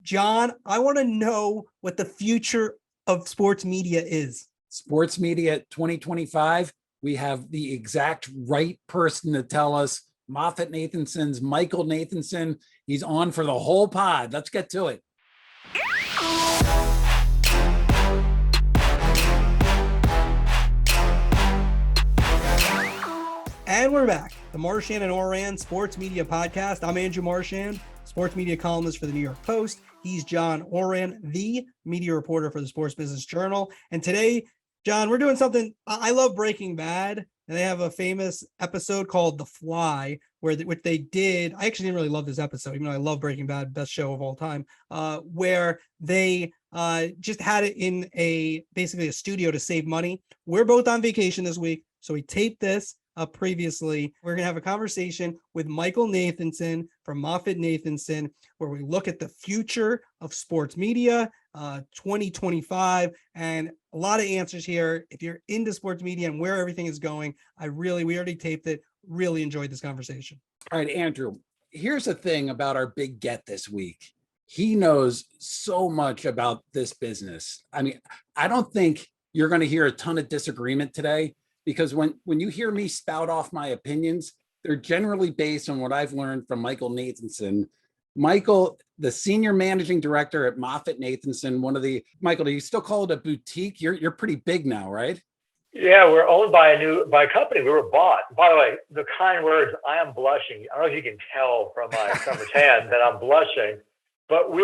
John, I want to know what the future of sports media is. Sports media 2025. We have the exact right person to tell us. MoffettNathanson's Michael Nathanson. He's on for the whole pod. Let's get to it. And we're back. The Marchand and Ourand Sports Media Podcast. I'm Andrew Marchand, sports media columnist for the New York Post. He's John Ourand, the media reporter for the Sports Business Journal. And today, John, we're doing something. I love Breaking Bad, and they have a famous episode called The Fly, which they did. I actually didn't really love this episode, even though I love Breaking Bad, best show of all time, where they just had it in basically a studio to save money. We're both on vacation this week, so we taped this up previously. We're going to have a conversation with Michael Nathanson from MoffettNathanson, where we look at the future of sports media, 2025, and a lot of answers here. If you're into sports media and where everything is going, we already taped it. Really enjoyed this conversation. All right, Andrew, here's the thing about our big get this week. He knows so much about this business. I mean, I don't think you're going to hear a ton of disagreement today, because when you hear me spout off my opinions, they're generally based on what I've learned from Michael Nathanson. Michael, the senior managing director at MoffettNathanson, Michael, do you still call it a boutique? You're pretty big now, right? Yeah, we're owned by a company. We were bought. By the way, the kind words, I am blushing. I don't know if you can tell from my summer tan that I'm blushing, but we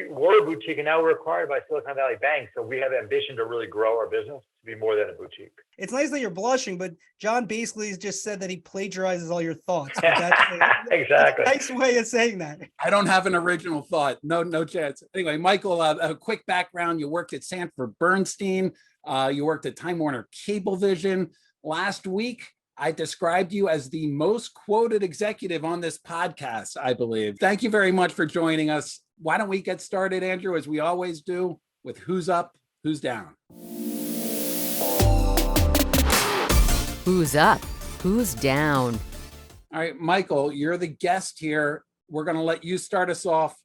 were a boutique, and now we're acquired by Silicon Valley Bank. So we have ambition to really grow our business to be more than a boutique. It's nice that you're blushing, but John basically just said that he plagiarizes all your thoughts. Exactly. That's a nice way of saying that. I don't have an original thought. No chance. Anyway, Michael, a quick background. You worked at Sanford Bernstein. You worked at Time Warner Cablevision. Last week, I described you as the most quoted executive on this podcast, I believe. Thank you very much for joining us. Why don't we get started, Andrew, as we always do, with who's up, who's down. Who's up? Who's down? All right, Michael, you're the guest here. We're going to let you start us off.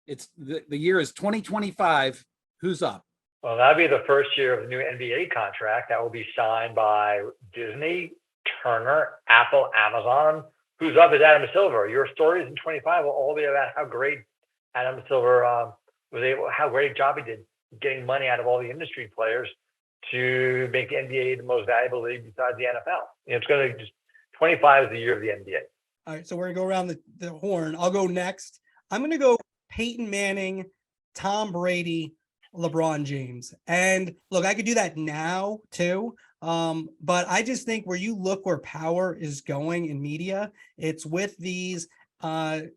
It's the year is 2025. Who's up? Well, that'll be the first year of the new NBA contract that will be signed by Disney, Turner, Apple, Amazon. Who's up is Adam Silver. Your stories in 25 will all be about how great Adam Silver how great a job he did getting money out of all the industry players to make the NBA the most valuable league besides the NFL. It's going to 25 is the year of the NBA. All right, so we're going to go around the horn. I'll go next. I'm going to go Peyton Manning, Tom Brady, LeBron James. And look, I could do that now too. But I just think where you look where power is going in media, it's with these all-time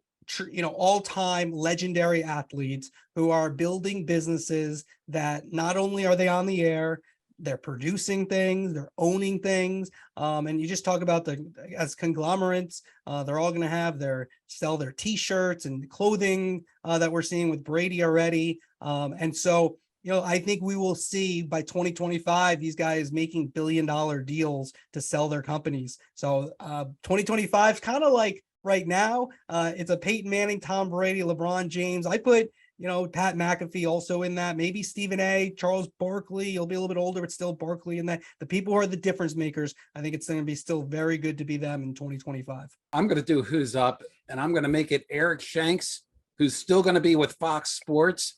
legendary athletes who are building businesses that not only are they on the air, they're producing things, they're owning things. And you just talk about as conglomerates, they're all going to sell their t-shirts and clothing that we're seeing with Brady already. And so, I think we will see by 2025, these guys making billion-dollar deals to sell their companies. So 2025 is kind of like right now, it's a Peyton Manning, Tom Brady, LeBron James. I put, Pat McAfee also in that, maybe Stephen A, Charles Barkley. He'll be a little bit older, but still Barkley in that. The people who are the difference makers, I think it's going to be still very good to be them in 2025. I'm going to do who's up, and I'm going to make it Eric Shanks, who's still going to be with Fox Sports.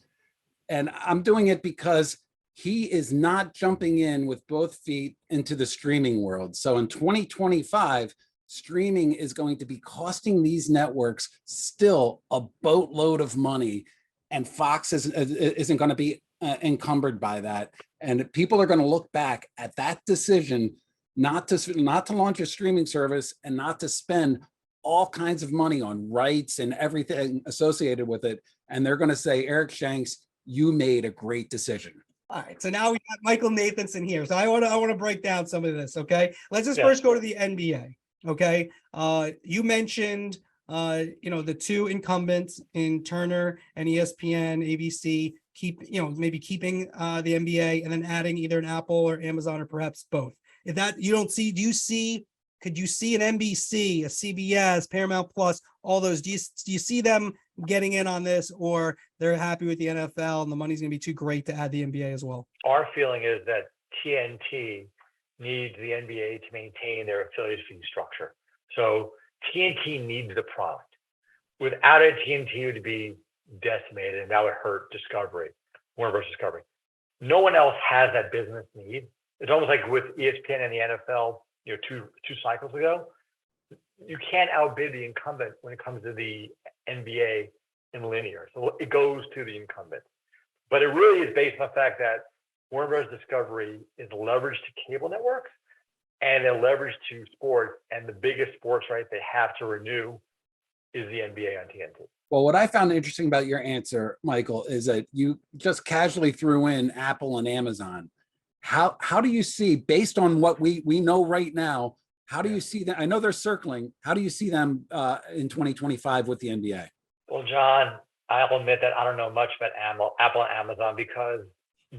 And I'm doing it because he is not jumping in with both feet into the streaming world. So in 2025, streaming is going to be costing these networks still a boatload of money. And Fox isn't going to be encumbered by that. And people are going to look back at that decision not to launch a streaming service and not to spend all kinds of money on rights and everything associated with it. And they're going to say, Eric Shanks, you made a great decision. All right, so now we got Michael Nathanson here. So I want to break down some of this, okay? Let's just first go to the NBA, okay? You mentioned, the two incumbents in Turner and ESPN, ABC, maybe keeping the NBA and then adding either an Apple or Amazon or perhaps both. If that you don't see, do you see Could you see an NBC, a CBS, Paramount Plus, all those? Do you see them getting in on this, or they're happy with the NFL and the money's going to be too great to add the NBA as well? Our feeling is that TNT needs the NBA to maintain their affiliate fee structure. So TNT needs the product. Without it, TNT would be decimated, and that would hurt Discovery, Warner Bros. Discovery. No one else has that business need. It's almost like with ESPN and the NFL, two cycles ago. You can't outbid the incumbent when it comes to the NBA in linear. So it goes to the incumbent. But it really is based on the fact that Warner Bros. Discovery is leveraged to cable networks, and they're leveraged to sports. And the biggest sports right they have to renew is the NBA on TNT. Well, what I found interesting about your answer, Michael, is that you just casually threw in Apple and Amazon. How do you see, based on what we know right now, how do you see that? I know they're circling. How do you see them in 2025 with the NBA? Well, John, I'll admit that I don't know much about Apple and Amazon because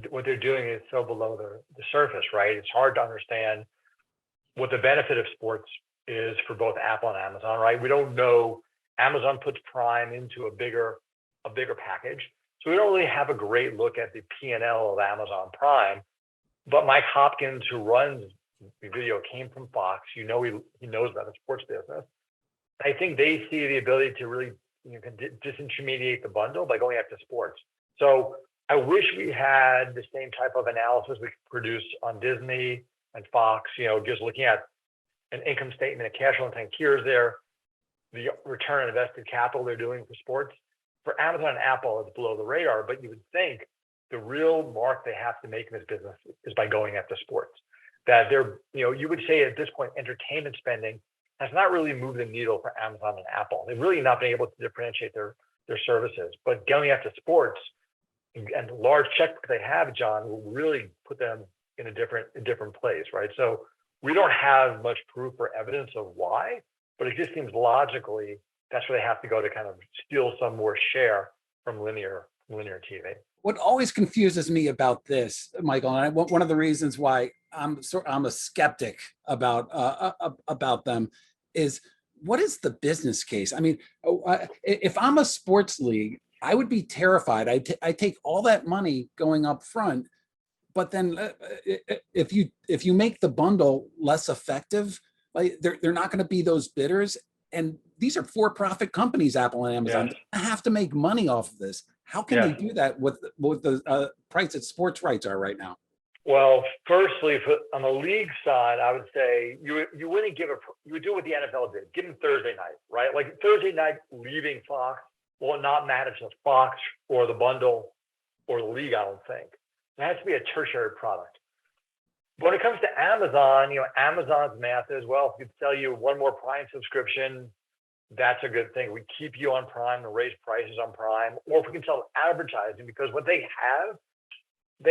what they're doing is so below the surface, right? It's hard to understand what the benefit of sports is for both Apple and Amazon, right? We don't know. Amazon puts Prime into a bigger package. So we don't really have a great look at the P&L of Amazon Prime. But Mike Hopkins, who runs the video, came from Fox. He knows about the sports business. I think they see the ability to really disintermediate the bundle by going after sports. So I wish we had the same type of analysis we could produce on Disney and Fox, just looking at an income statement, a cash flow, and here's the return on invested capital they're doing for sports. For Amazon and Apple, it's below the radar, but you would think the real mark they have to make in this business is by going after sports. That they're, you would say at this point, entertainment spending has not really moved the needle for Amazon and Apple. They've really not been able to differentiate their services, but going after sports and the large checkbook they have, John, will really put them in a different place, right? So we don't have much proof or evidence of why, but it just seems logically that's where they have to go to kind of steal some more share from linear TV. What always confuses me about this, Michael, and one of the reasons why I'm a skeptic about them is, what is the business case? I mean, if I'm a sports league, I would be terrified. I take all that money going up front, but then if you make the bundle less effective, like they're not going to be those bidders. And these are for-profit companies, Apple and Amazon. Yeah. They have to make money off of this. How can they do that with the price that sports rights are right now? Well, firstly, on the league side, I would say you wouldn't you would do what the NFL did. Give them Thursday night, right? Like Thursday night leaving Fox will not matter to Fox or the bundle or the league, I don't think. It has to be a tertiary product. But when it comes to Amazon, Amazon's math is, well, if we could sell you one more Prime subscription, that's a good thing. We keep you on Prime and raise prices on Prime, or if we can sell advertising, because what they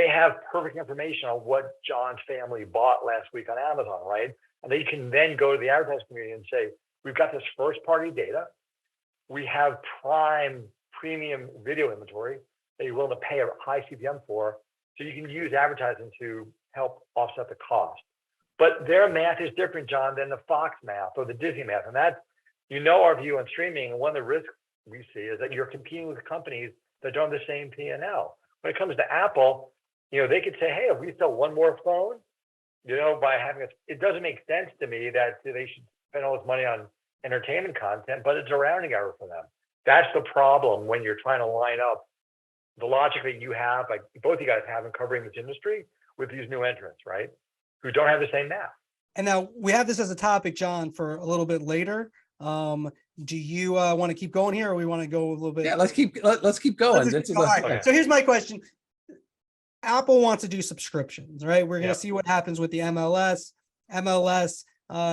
have perfect information on what John's family bought last week on Amazon, right? And they can then go to the advertising community and say, we've got this first party data. We have Prime premium video inventory that you're willing to pay a high CPM for. So you can use advertising to help offset the cost. But their math is different, John, than the Fox math or the Disney math. And that's, our view on streaming. And one of the risks we see is that you're competing with companies that don't have the same P&L. When it comes to Apple, they could say, hey, if we sell one more phone, by having it doesn't make sense to me that they should spend all this money on entertainment content, but it's a rounding error for them. That's the problem when you're trying to line up the logic that you have, like both you guys have in covering this industry with these new entrants, right? Who don't have the same math. And now we have this as a topic, John, for a little bit later. Do you want to keep going here, or we want to go a little bit? Yeah, let's keep going. So here's my question. Apple wants to do subscriptions, right? We're going to see what happens with the MLS. MLS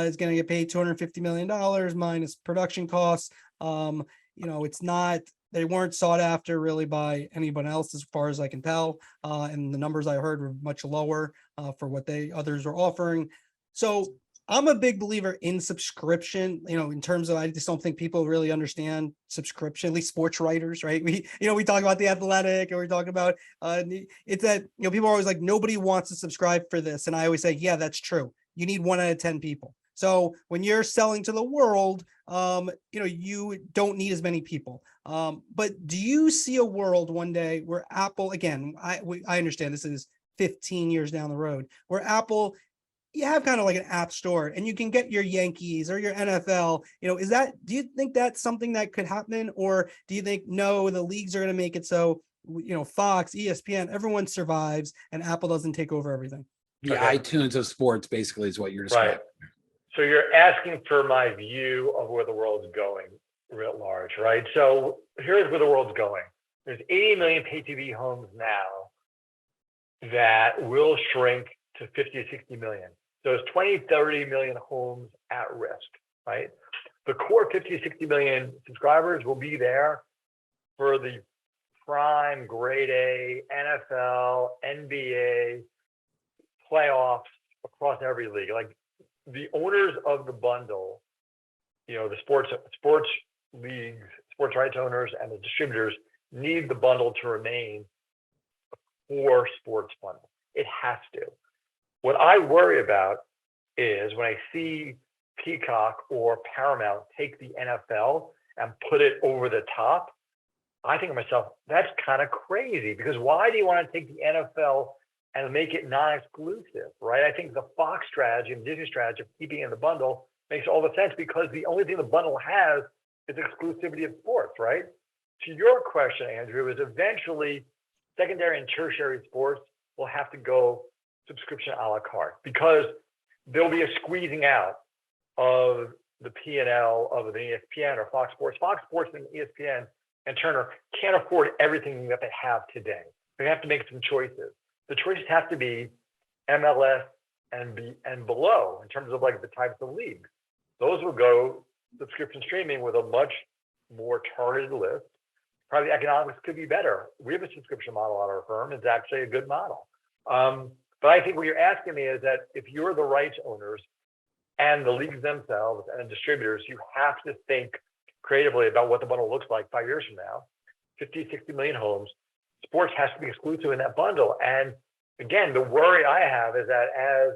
is going to get paid $250 million minus production costs. It's not, they weren't sought after really by anyone else, as far as I can tell. And the numbers I heard were much lower for what others were offering. So I'm a big believer in subscription, in terms of, I just don't think people really understand subscription, at least sports writers, right? We talk about The Athletic, and we're talking about, it's that, people are always like, nobody wants to subscribe for this. And I always say, yeah, that's true. You need 1 out of 10 people. So when you're selling to the world, you don't need as many people. But do you see a world one day where Apple, again, I understand this is 15 years down the road, where Apple, you have kind of like an app store and you can get your Yankees or your NFL, do you think that's something that could happen? Or do you think, no, the leagues are going to make it so, Fox, ESPN, everyone survives and Apple doesn't take over everything? The iTunes of sports basically is what you're describing. Right. So you're asking for my view of where the world's going writ large, right? So here's where the world's going. There's 80 million pay TV homes now that will shrink to 50 to 60 million. So there's 20, 30 million homes at risk, right? The core 50 to 60 million subscribers will be there for the prime grade A, NFL, NBA, playoffs across every league. Like the owners of the bundle, the sports leagues, sports rights owners, and the distributors need the bundle to remain a core sports bundle. It has to. What I worry about is when I see Peacock or Paramount take the NFL and put it over the top, I think to myself, that's kind of crazy, because why do you want to take the NFL and make it non-exclusive, right? I think the Fox strategy and Disney strategy of keeping it in the bundle makes all the sense, because the only thing the bundle has is exclusivity of sports, right? To your question, Andrew, is eventually secondary and tertiary sports will have to go subscription a la carte, because there'll be a squeezing out of the P&L of the ESPN or Fox Sports. Fox Sports and ESPN and Turner can't afford everything that they have today. They have to make some choices. The choices have to be MLS and below in terms of like the types of leagues. Those will go subscription streaming with a much more targeted list. Probably the economics could be better. We have a subscription model at our firm. It's actually a good model. But I think what you're asking me is that if you're the rights owners and the leagues themselves and the distributors, you have to think creatively about what the bundle looks like 5 years from now. 50, 60 million homes. Sports has to be exclusive in that bundle. And again, the worry I have is that as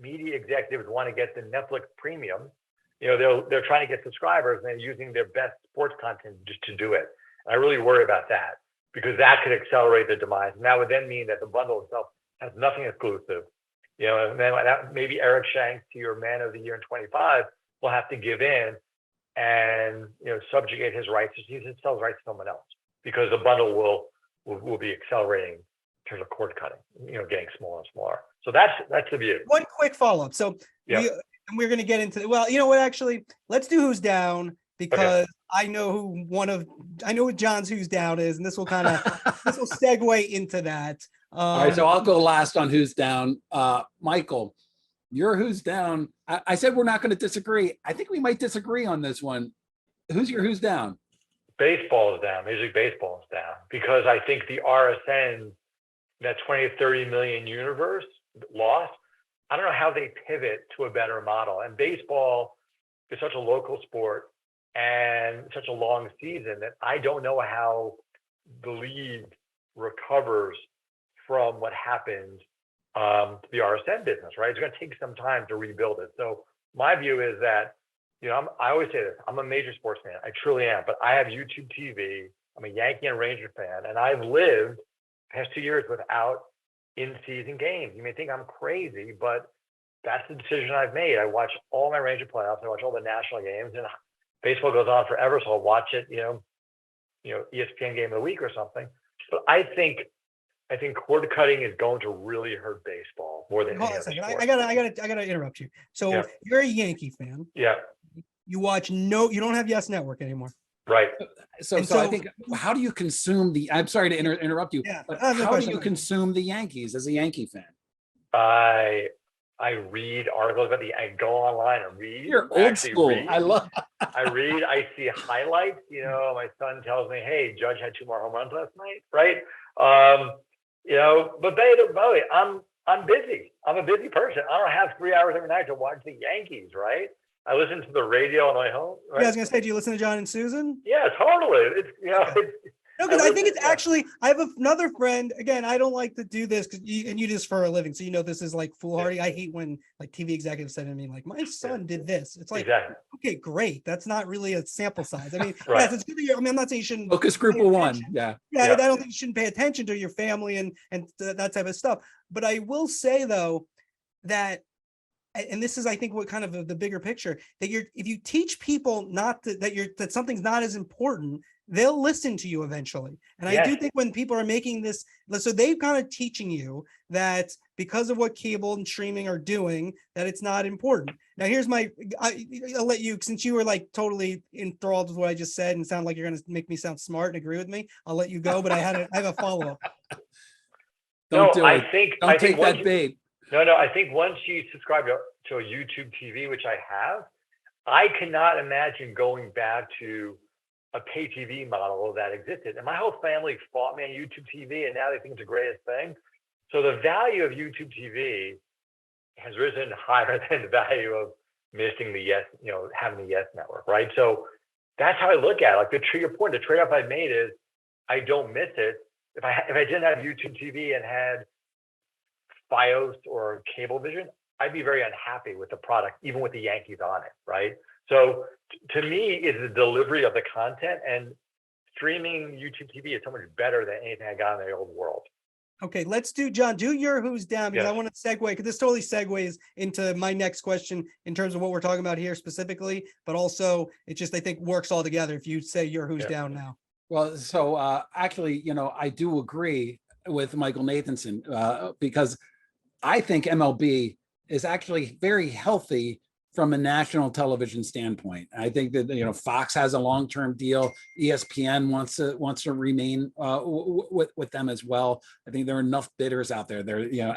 media executives want to get the Netflix premium, they're trying to get subscribers and they're using their best sports content just to do it. And I really worry about that, because that could accelerate the demise. And that would then mean that the bundle itself has nothing exclusive. And then maybe Eric Shanks, to your man of the year in 25, will have to give in and subjugate his rights. He sells rights to someone else, because the bundle will be accelerating in terms of cord cutting, getting smaller and smaller. So that's the view. One quick follow-up. So we're going to get into, well, you know what, actually, let's do who's down, because I know what John's who's down is, and this will segue into that. All right, so I'll go last on who's down. Michael, your who's down. I said we're not going to disagree. I think we might disagree on this one. Who's your who's down? Baseball is down. Major League Baseball is down, because I think the RSN, that 20 to 30 million universe lost. I don't know how they pivot to a better model. And baseball is such a local sport and such a long season that I don't know how the league recovers from what happened to the RSN business, right? It's going to take some time to rebuild it. So my view is that, I always say this, I'm a major sports fan. I truly am, but I have YouTube TV. I'm a Yankee and Ranger fan, and I've lived the past 2 years without in-season games. You may think I'm crazy, but that's the decision I've made. I watch all my Ranger playoffs. I watch all the national games, and baseball goes on forever, so I'll watch it, ESPN game of the week or something. But I think cord cutting is going to really hurt baseball more than any other sport. I gotta interrupt you. So you're a Yankee fan. Yeah. You watch you don't have Yes Network anymore. Right. So I think, how do you consume I'm sorry to interrupt you, but how do you consume the Yankees as a Yankee fan? I read articles about I go online and read. You're old school. I love. I read. I see highlights. My son tells me, "Hey, Judge had 2 more home runs last night." Right. But by the way, I'm busy. I'm a busy person. I don't have 3 hours every night to watch the Yankees. Right. I listen to the radio on my home. Right? Yeah, I was gonna say, do you listen to John and Susan? Yeah, totally. No, because I think it's actually, I have another friend, again, I don't like to do this because you do this for a living. So, this is like foolhardy. I hate when like TV executives say to me, like, my son did this. It's like, Exactly. okay, great. That's not really a sample size. I mean, Right. yes, it's good that I'm not saying you shouldn't. Focus group pay of one. attention. Yeah. Yeah, Yeah. I don't think you shouldn't pay attention to your family and that type of stuff. But I will say though, that, and this is, I think, what kind of the bigger picture, that if you teach people not to, that something's not as important, they'll listen to you eventually. And I do Yes. think when people are making this, so they've kind of teaching you that because of what cable and streaming are doing, that it's not important. Now, here's I'll let you, since you were like totally enthralled with what I just said and sound like you're going to make me sound smart and agree with me, I'll let you go, but I have a follow-up. Don't do I it. think Don't take once that bait. No, I think once you subscribe to a YouTube TV, which I have, I cannot imagine going back to a pay TV model that existed. And my whole family fought me on YouTube TV, and now they think it's the greatest thing. So the value of YouTube TV has risen higher than the value of missing the Yes, having the Yes network, right? So that's how I look at it. Like to your point, the trade-off I made is I don't miss it. If I didn't have YouTube TV and had Fios or Cablevision, I'd be very unhappy with the product, even with the Yankees on it, right? So to me, it's the delivery of the content, and streaming YouTube TV is so much better than anything I got in the old world. Okay, let's do, John, do your who's down, because Yes. I want to segue, because this totally segues into my next question in terms of what we're talking about here specifically, but also it just, I think, works all together if you say your who's down now. Well, so actually, I do agree with Michael Nathanson because I think MLB is actually very healthy from a national television standpoint. I think that Fox has a long-term deal. ESPN wants to remain with them as well. I think there are enough bidders out there.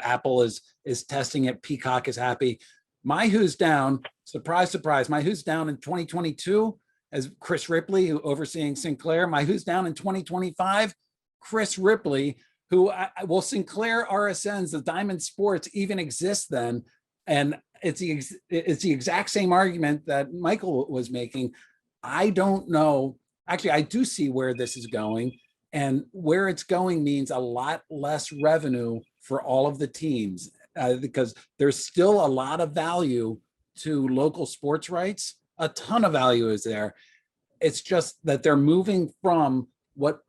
Apple is testing it. Peacock is happy. My who's down, surprise, surprise. My who's down in 2022 as Chris Ripley, who overseeing Sinclair. My who's down in 2025, Chris Ripley, who Sinclair RSNs, the Diamond Sports even exists then. And it's the exact same argument that Michael was making. I don't know. Actually, I do see where this is going, and where it's going means a lot less revenue for all of the teams because there's still a lot of value to local sports rights. A ton of value is there. It's just that they're moving from what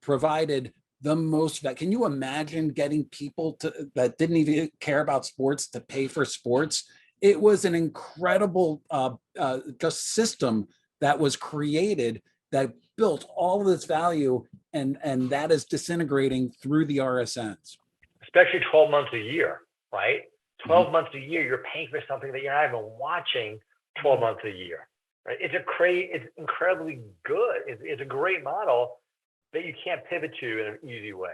provided the most. Can you imagine getting people that didn't even care about sports to pay for sports? It was an incredible just system that was created that built all of this value, and that is disintegrating through the RSNs. Especially 12 months a year, right? 12 months a year, you're paying for something that you're not even watching 12 months a year, right? It's incredibly good. It's a great model that you can't pivot to in an easy way.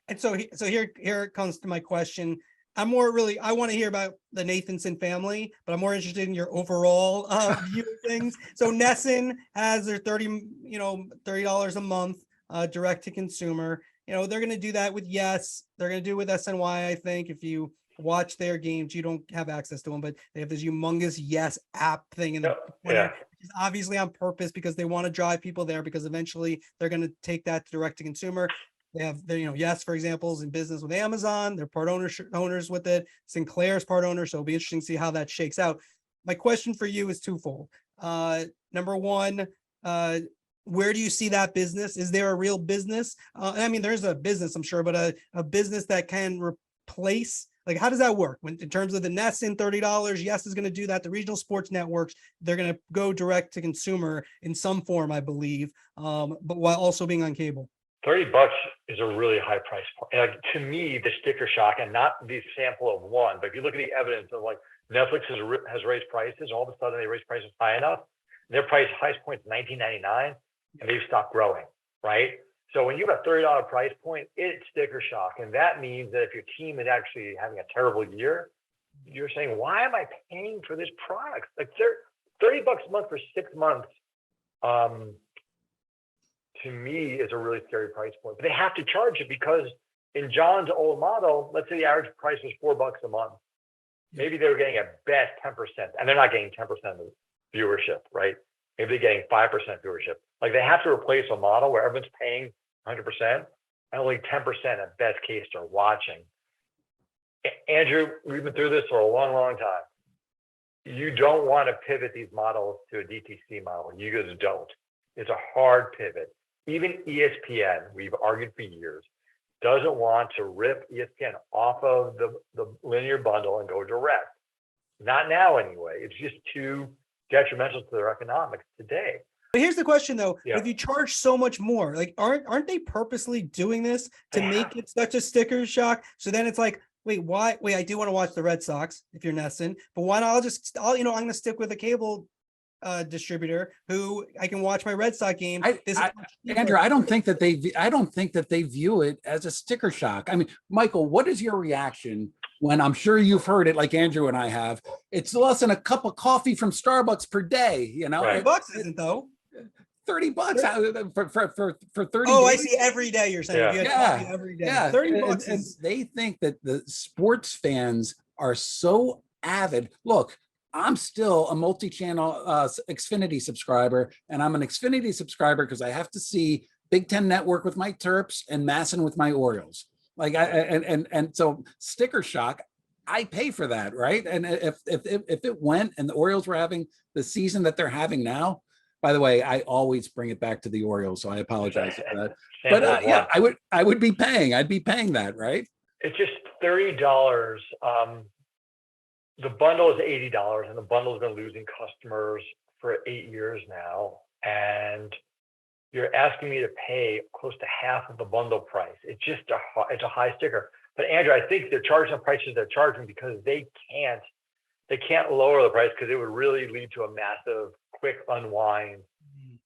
And so here it comes to my question. I want to hear about the Nathanson family, but I'm more interested in your overall view of things. So Nesson has their $30 a month direct to consumer. They're going to do that with Yes. They're going to do it with SNY. I think if you watch their games, you don't have access to them, but they have this humongous Yes app thing in the corner, which is obviously on purpose because they want to drive people there, because eventually they're going to take that direct to consumer. They have Yes, for example, is in business with Amazon. They're part owners with it. Sinclair's part owner. So it'll be interesting to see how that shakes out. My question for you is twofold. Number one, where do you see that business? Is there a real business? I mean, there's a business, I'm sure, but a business that can replace, like, how does that work in terms of the Nesson $30? Yes is going to do that. The regional sports networks, they're going to go direct to consumer in some form, I believe, but while also being on cable. $30 is a really high price point. To me, the sticker shock, and not the sample of one, but if you look at the evidence of like Netflix has raised prices, all of a sudden they raise prices high enough. Their highest point is $19.99, and they've stopped growing, right? So when you have a $30 price point, it's sticker shock. And that means that if your team is actually having a terrible year, you're saying, why am I paying for this product? Like $30 a month for 6 months, to me, is a really scary price point. But they have to charge it because in John's old model, let's say the average price was $4 a month. Maybe they were getting at best 10%, and they're not getting 10% of the viewership, right? maybe they're getting 5% viewership. Like, they have to replace a model where everyone's paying 100% and only 10% at best case are watching. Andrew, we've been through this for a long, long time. You don't want to pivot these models to a DTC model. You just don't. It's a hard pivot. Even ESPN, we've argued for years, doesn't want to rip ESPN off of the linear bundle and go direct. Not now, anyway. It's just too detrimental to their economics today. But here's the question, though. Yeah. If you charge so much more, like, aren't they purposely doing this to make it such a sticker shock? So then it's like, wait, why? Wait, I do want to watch the Red Sox if you're Nesson, but why not? I'm going to stick with a cable distributor who I can watch my Red Sox game. Andrew, I don't think that they view it as a sticker shock. I mean, Michael, what is your reaction when, I'm sure you've heard it like Andrew and I have, it's less than a cup of coffee from Starbucks per day, you know? Right. $30 isn't, though. $30 for 30 Oh, days. I see. Every day you're saying. Yeah. You get Yeah. coffee every day. Yeah, $30 and is. they think that the sports fans are so avid. Look, I'm still a multi-channel Xfinity subscriber, and I'm an Xfinity subscriber because I have to see Big Ten Network with my Terps and Masson with my Orioles. Like, and so sticker shock, I pay for that, right? And if it went and the Orioles were having the season that they're having now, by the way, I always bring it back to the Orioles, so I apologize for that. But yeah, I would be paying. I'd be paying that, right? It's just $30. The bundle is $80, and the bundle has been losing customers for 8 years now. And you're asking me to pay close to half of the bundle price. It's just it's a high sticker. But Andrew, I think they're charging the prices they're charging because they can't lower the price, because it would really lead to a massive quick unwind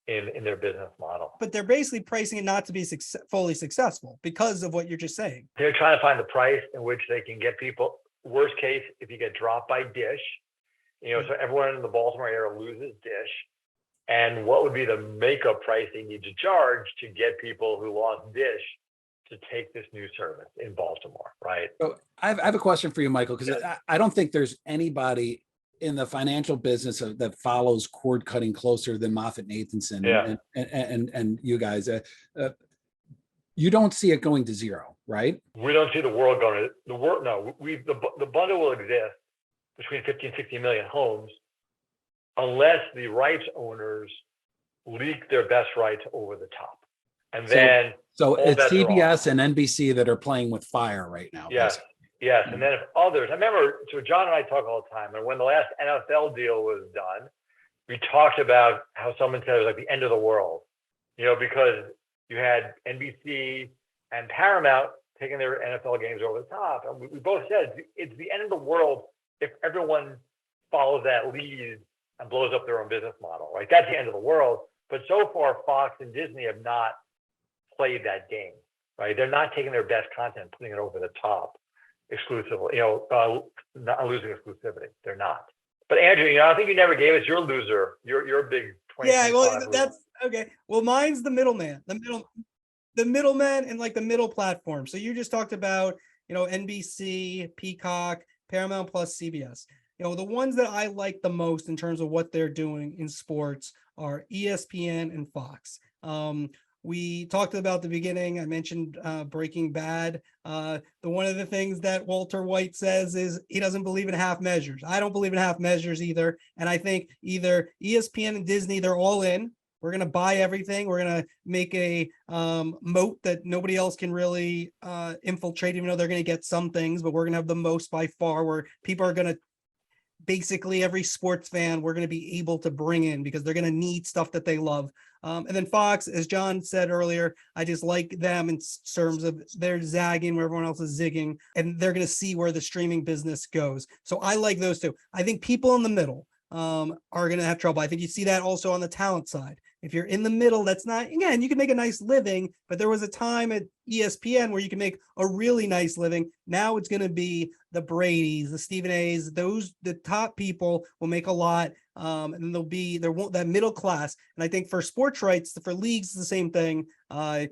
in their business model. But they're basically pricing it not to be fully successful because of what you're just saying. They're trying to find the price in which they can get people. Worst case, if you get dropped by Dish, so everyone in the Baltimore area loses Dish. And what would be the makeup price they need to charge to get people who lost Dish to take this new service in Baltimore, right? So I have a question for you, Michael, because I don't think there's anybody in the financial business that follows cord cutting closer than MoffettNathanson and you guys. You don't see it going to zero, right? We don't see the world going to the world. No, the bundle will exist between 50 and 60 million homes unless the rights owners leak their best rights over the top. And then so it's CBS and NBC that are playing with fire right now. Yes. Basically. Yes. And then if others, I remember, so John and I talk all the time, and when the last NFL deal was done, we talked about how someone said it was like the end of the world, because you had NBC and Paramount taking their NFL games over the top. And we both said it's the end of the world if everyone follows that lead and blows up their own business model, right? That's the end of the world. But so far, Fox and Disney have not played that game, right? They're not taking their best content, putting it over the top exclusively, not losing exclusivity. They're not. But Andrew, I think you never gave us your loser. You're a big 20. Yeah, well, that's okay. Well, mine's the middleman, the middleman and like the middle platform. So you just talked about, NBC, Peacock, Paramount Plus, CBS. The ones that I like the most in terms of what they're doing in sports are ESPN and Fox. We talked about the beginning. I mentioned Breaking Bad. One of the things that Walter White says is he doesn't believe in half measures. I don't believe in half measures either. And I think either ESPN and Disney, they're all in. We're going to buy everything. We're going to make a moat that nobody else can really infiltrate, even though they're going to get some things, but we're going to have the most by far, where people are going to, basically every sports fan, we're going to be able to bring in because they're going to need stuff that they love. And then Fox, as John said earlier, I just like them in terms of they're zagging where everyone else is zigging, and they're going to see where the streaming business goes. So I like those two. I think people in the middle are going to have trouble. I think you see that also on the talent side. If you're in the middle, that's not, again, you can make a nice living, but there was a time at ESPN where you can make a really nice living. Now it's going to be the Bradys, the Stephen A's, the top people will make a lot. And that middle class. And I think for sports rights, for leagues, the same thing. The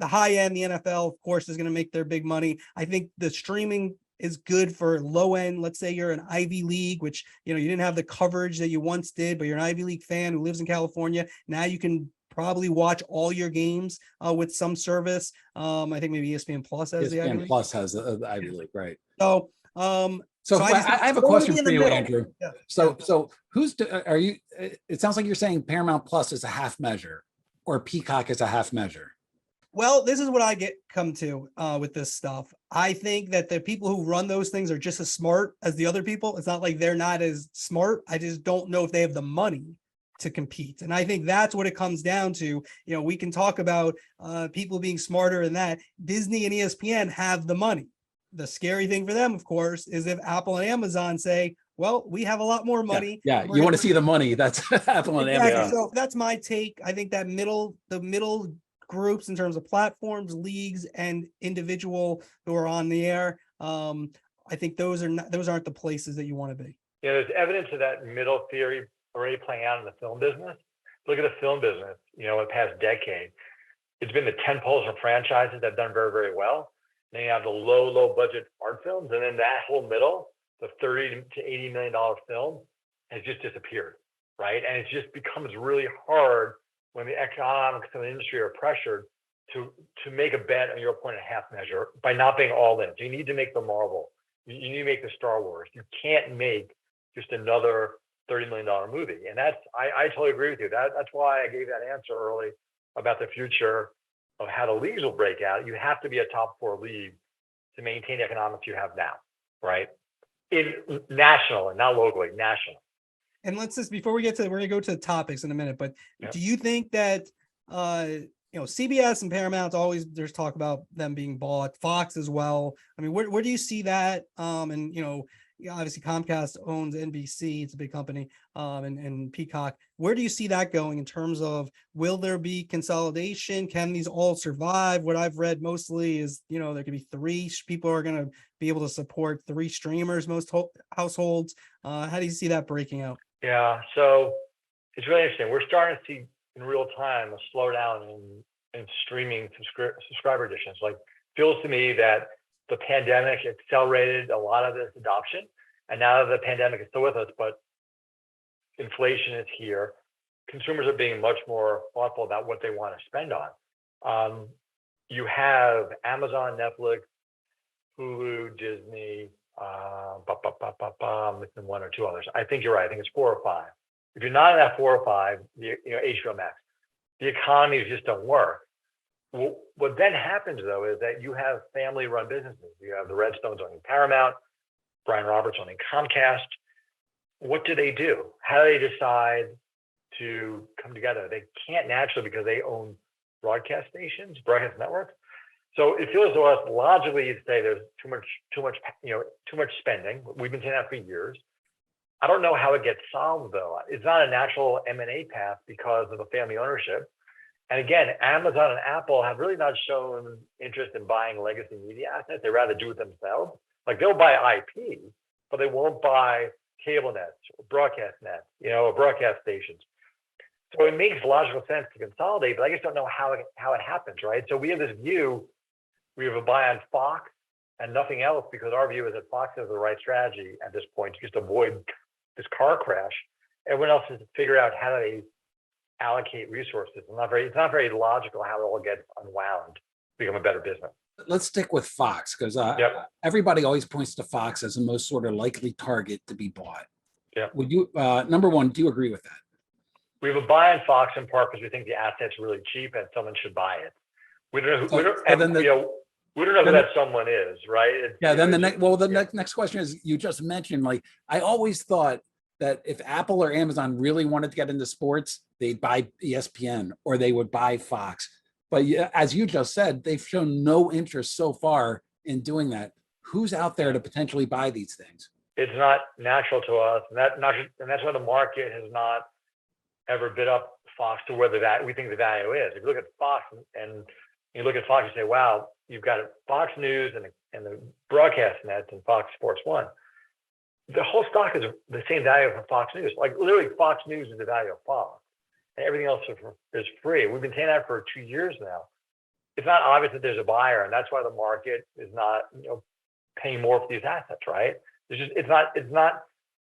high end, the NFL, of course, is going to make their big money. I think the streaming is good for low end. Let's say you're an Ivy League, which, you didn't have the coverage that you once did, but you're an Ivy League fan who lives in California. Now you can probably watch all your games with some service. I think maybe ESPN Plus has the Ivy ESPN League. Plus has the Ivy League, right? So, So I have a question for you, Andrew. Yeah. So are you? It sounds like you're saying Paramount Plus is a half measure, or Peacock is a half measure. Well, this is what I come to with this stuff. I think that the people who run those things are just as smart as the other people. It's not like they're not as smart. I just don't know if they have the money to compete. And I think that's what it comes down to. We can talk about people being smarter than that. Disney and ESPN have the money. The scary thing for them, of course, is if Apple and Amazon say, well, we have a lot more money. Yeah. You want to see the money. That's Apple and Amazon. So that's my take. I think that the middle groups in terms of platforms, leagues, and individual who are on the air, I think those aren't the places that you want to be. There's evidence of that middle theory already playing out in the film business. Look at the film business, in the past decade. It's been the tentpoles and franchises that have done very, very well. Then you have the low budget art films, and then that whole middle, the $30 to $80 million film, has just disappeared, right? And it just becomes really hard when the economics of the industry are pressured to make a bet on your point and a half measure by not being all in. So you need to make the Marvel. You need to make the Star Wars. You can't make just another $30 million movie. And I totally agree with you. That's why I gave that answer early about the future of how the leagues will break out. You have to be a top 4 league to maintain the economics you have now, right? In national and not locally, national. And let's just, before we get to, we're going to go to the topics in a minute, but do you think that, CBS and Paramount always, there's talk about them being bought, Fox as well. I mean, where do you see that? And, obviously Comcast owns NBC, it's a big company, and Peacock. Where do you see that going in terms of, will there be consolidation? Can these all survive? What I've read mostly is, there could be 3 people are going to be able to support 3 streamers, most households. How do you see that breaking out? Yeah, so it's really interesting. We're starting to see in real time a slowdown in streaming subscriber additions. Like, feels to me that the pandemic accelerated a lot of this adoption, and now the pandemic is still with us, but inflation is here. Consumers are being much more thoughtful about what they want to spend on. You have Amazon, Netflix, Hulu, Disney, I'm missing 1 or 2 others. I think you're right. I think it's 4 or 5. If you're not in that 4 or 5, HBO Max, the economies just don't work. What then happens, though, is that you have family-run businesses. You have the Redstones owning Paramount, Brian Roberts owning Comcast. What do? How do they decide to come together? They can't naturally because they own broadcast stations, broadcast networks. So it feels to us logically you'd say there's too much spending. We've been saying that for years. I don't know how it gets solved, though. It's not a natural M&A path because of the family ownership. And again, Amazon and Apple have really not shown interest in buying legacy media assets. They rather do it themselves. Like, they'll buy IP, but they won't buy cable nets, or broadcast nets, or broadcast stations. So it makes logical sense to consolidate, but I just don't know how it happens, right? So we have this view, we have a buy on Fox and nothing else, because our view is that Fox has the right strategy at this point to just avoid this car crash. Everyone else has to figure out how do they allocate resources. It's not very logical how it all gets unwound to become a better business. Let's stick with Fox, because everybody always points to Fox as the most sort of likely target to be bought. Yeah. Would you, number one, do you agree with that? We have a buy on Fox in part because we think the asset's really cheap and someone should buy it. We don't know who that someone is, right? The next question is, you just mentioned, like, I always thought that if Apple or Amazon really wanted to get into sports, they'd buy ESPN or they would buy Fox. But as you just said, they've shown no interest so far in doing that. Who's out there to potentially buy these things? It's not natural to us, and that's why the market has not ever bid up Fox to where we think the value is. If you look at Fox and you look at Fox, you say, wow, you've got Fox News and the broadcast nets and Fox Sports 1. The whole stock is the same value for Fox News. Like, literally, Fox News is the value of Fox, and everything else is free. We've been saying that for 2 years now. It's not obvious that there's a buyer, and that's why the market is not, paying more for these assets, right? It's not,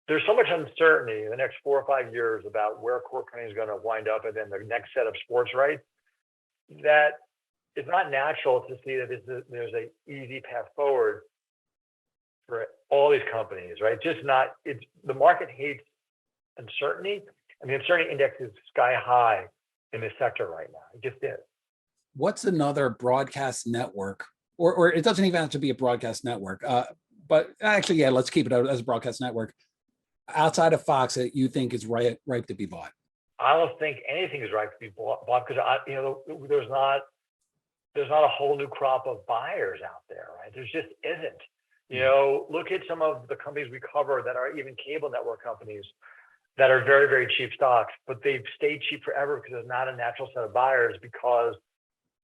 there's so much uncertainty in the next 4 or 5 years about where core cutting is going to wind up and then the next set of sports rights, that it's not natural to see that there's an easy path forward for all these companies, right? The market hates uncertainty, and the uncertainty index is sky high in this sector right now. It just is. What's another broadcast network, or it doesn't even have to be a broadcast network, but actually, yeah, let's keep it out as a broadcast network outside of Fox that you think is ripe to be bought? I don't think anything is ripe to be bought because there's not a whole new crop of buyers out there, right? There just isn't. Look at some of the companies we cover that are even cable network companies that are very, very cheap stocks, but they've stayed cheap forever because there's not a natural set of buyers, because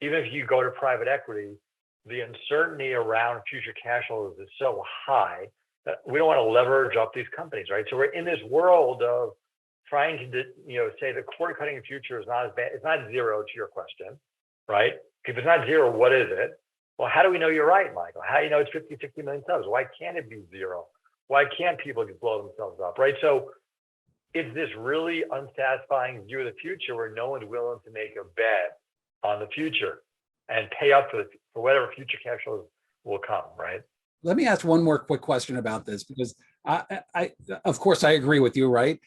even if you go to private equity, the uncertainty around future cash flows is so high that we don't want to leverage up these companies, right? So we're in this world of trying to, say the cord cutting in future is not as bad. It's not zero, to your question, right? If it's not zero, what is it? Well, how do we know you're right, Michael? How do you know it's 50, 60 million subs? Why can't it be zero? Why can't people just blow themselves up, right? So it's this really unsatisfying view of the future where no one's willing to make a bet on the future and pay up for whatever future cash flows will come, right? Let me ask one more quick question about this, because I of course, I agree with you, right?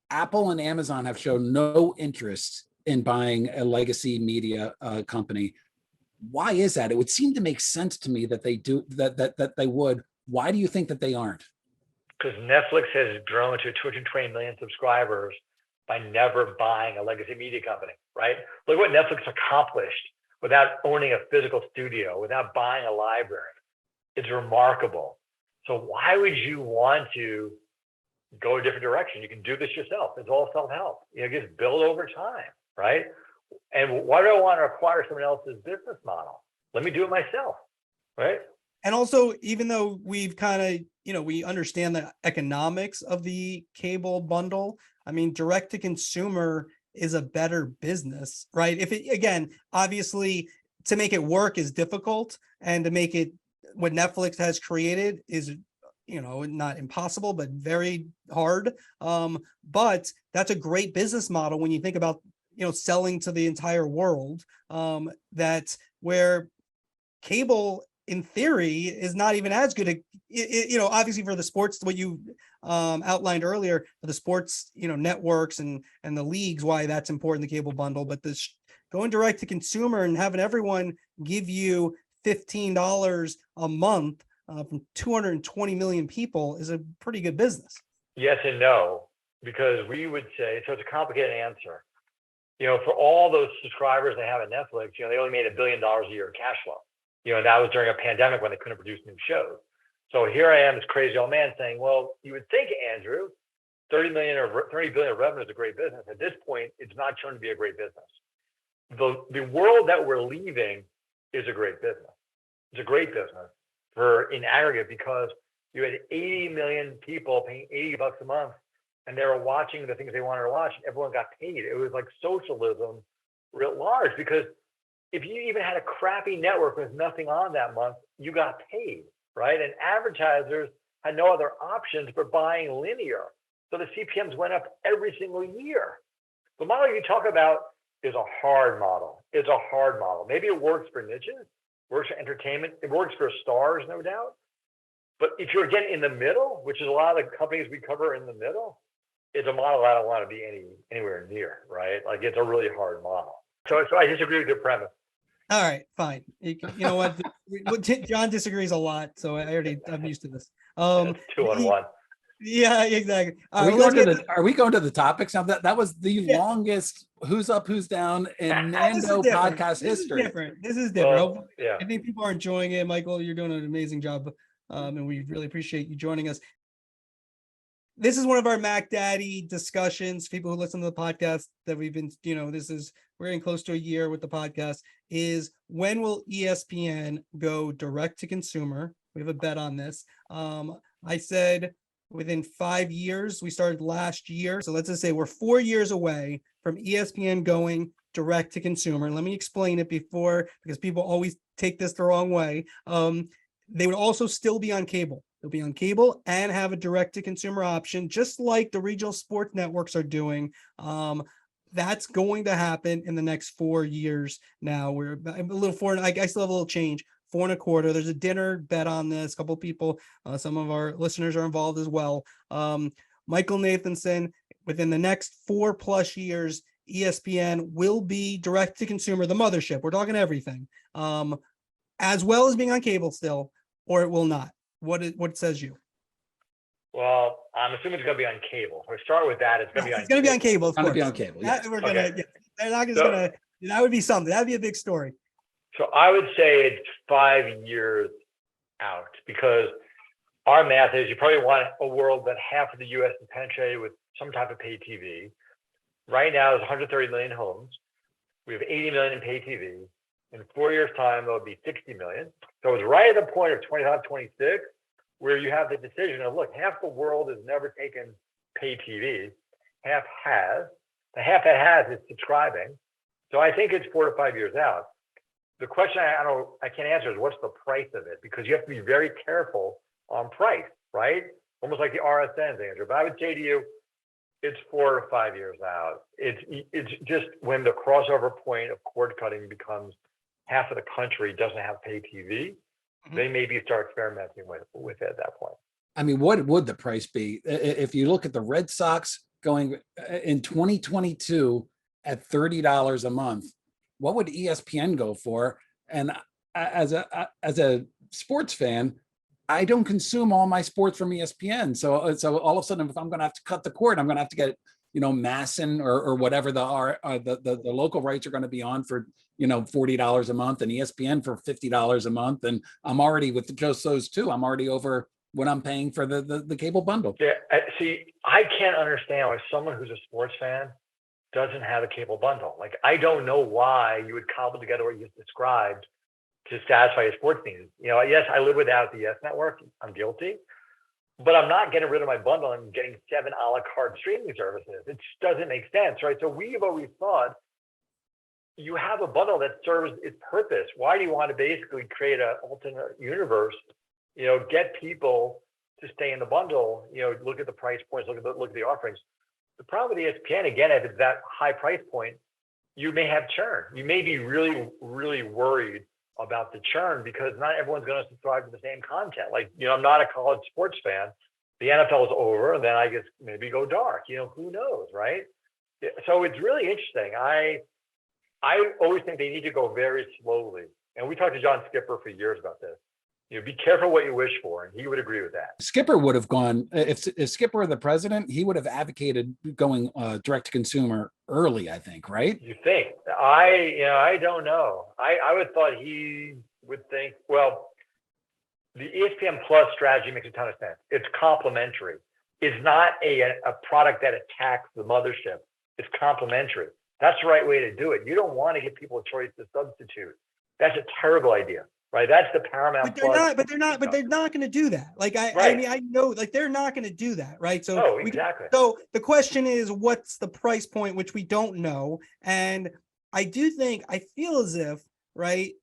Apple and Amazon have shown no interest in buying a legacy media company. Why is that? It would seem to make sense to me that they do that they would. Why do you think that they aren't? Because Netflix has grown to 220 million subscribers by never buying a legacy media company, right? Look what Netflix accomplished without owning a physical studio, without buying a library. It's remarkable. So why would you want to go a different direction? You can do this yourself. It's all self-help. Just build over time, right? And why do I want to acquire someone else's business model? Let me do it myself, right? And also, even though we've kind of, we understand the economics of the cable bundle, I mean, direct to consumer is a better business, right? Again, obviously, to make it work is difficult, and to make it what Netflix has created is, not impossible, but very hard. But that's a great business model when you think about, selling to the entire world. That's where cable, in theory, is not even as good. Obviously for the sports, what you outlined earlier, for the sports, networks and the leagues, why that's important, the cable bundle. But this going direct to consumer and having everyone give you $15 a month from 220 million people is a pretty good business. Yes and no, because we would say, so it's a complicated answer. For all those subscribers they have at Netflix, they only made $1 billion a year in cash flow. And that was during a pandemic when they couldn't produce new shows. So here I am, this crazy old man saying, well, you would think, Andrew, 30 billion of revenue is a great business. At this point, it's not shown to be a great business. The world that we're leaving is a great business. It's a great business in aggregate, because you had 80 million people paying $80 a month, and they were watching the things they wanted to watch, and everyone got paid. It was like socialism writ large, because if you even had a crappy network with nothing on that month, you got paid, right? And advertisers had no other options but buying linear. So the CPMs went up every single year. The model you talk about is a hard model. It's a hard model. Maybe it works for niches, works for entertainment, it works for stars, no doubt. But if you're again in the middle, which is a lot of the companies we cover in the middle, it's a model I don't want to be anywhere near, right? Like, it's a really hard model. So I disagree with your premise. All right, fine. You know what? John disagrees a lot, so I'm used to this. 2-on-1. Yeah, exactly. Are we going to the topics now? That was the longest who's up, who's down in Nando podcast history. This is different. Well, yeah. I think people are enjoying it. Michael, you're doing an amazing job, and we really appreciate you joining us. This is one of our Mac Daddy discussions. People who listen to the podcast that we've been, we're getting close to a year with the podcast, is when will ESPN go direct to consumer? We have a bet on this. I said within 5 years. We started last year. So let's just say we're 4 years away from ESPN going direct to consumer. Let me explain it because people always take this the wrong way. they would also still be on cable. They'll be on cable and have a direct-to-consumer option, just like the regional sports networks are doing. That's going to happen in the next 4 years. Now we're a little four. I still have a little change. 4.25. There's a dinner bet on this. A couple of people, some of our listeners are involved as well. Michael Nathanson, within the next 4+ years, ESPN will be direct to consumer, the mothership. We're talking everything, as well as being on cable still, or it will not. What says you? Well, I'm assuming it's going to be on cable. We'll start with that. It's going to be on. It's going to be on cable. Of Gonna course. be on cable. Yeah. We're gonna. Okay. Yeah, they're not just So- gonna. That would be something. That'd be a big story. So I would say it's 5 years out, because our math is you probably want a world that half of the U.S. is penetrated with some type of pay TV. Right now, there's 130 million homes. We have 80 million in pay TV. In 4 years' time, there'll be 60 million. So it's right at the point of 25, 26, where you have the decision of, look, half the world has never taken pay TV. Half has. The half that has is subscribing. So I think it's 4 to 5 years out. The question I can't answer is, what's the price of it? Because you have to be very careful on price, right? Almost like the RSNs, Andrew. But I would say to you, it's 4 to 5 years out. It's just when the crossover point of cord cutting becomes half of the country doesn't have pay TV, they maybe start experimenting with it at that point. I mean, what would the price be if you look at the Red Sox going in 2022 at $30 a month? What would ESPN go for? And as a sports fan, I don't consume all my sports from ESPN. So all of a sudden, if I'm going to have to cut the cord, I'm going to have to get, Masson or whatever the local rights are going to be on for, $40 a month, and ESPN for $50 a month. And I'm already with just those two. I'm already over what I'm paying for the cable bundle. Yeah, see, I can't understand why someone who's a sports fan doesn't have a cable bundle. Like, I don't know why you would cobble together what you just described to satisfy your sports needs. Yes, I live without the Yes Network. I'm guilty. But I'm not getting rid of my bundle and getting 7 a la carte streaming services. It just doesn't make sense, right? So we've always thought you have a bundle that serves its purpose. Why do you want to basically create an alternate universe? Get people to stay in the bundle. Look at the price points. Look at the offerings. The problem with ESPN, again, if it's that high price point, you may have churn. You may be really, really worried about the churn because not everyone's going to subscribe to the same content. Like, I'm not a college sports fan. The NFL is over, and then I guess maybe go dark. Who knows, right? So it's really interesting. I always think they need to go very slowly. And we talked to John Skipper for years about this. Be careful what you wish for, and he would agree with that. Skipper would have gone, if Skipper were the president, he would have advocated going direct to consumer early, I think, right? You think? I don't know. I would thought he would think, well, the ESPN Plus strategy makes a ton of sense. It's complementary. It's not a product that attacks the mothership. It's complementary. That's the right way to do it. You don't want to give people a choice to substitute. That's a terrible idea. Right, that's the Paramount. But they're not going to do that. Like I know, like they're not going to do that, right? So exactly. So the question is, what's the price point, which we don't know, and I feel as if, right,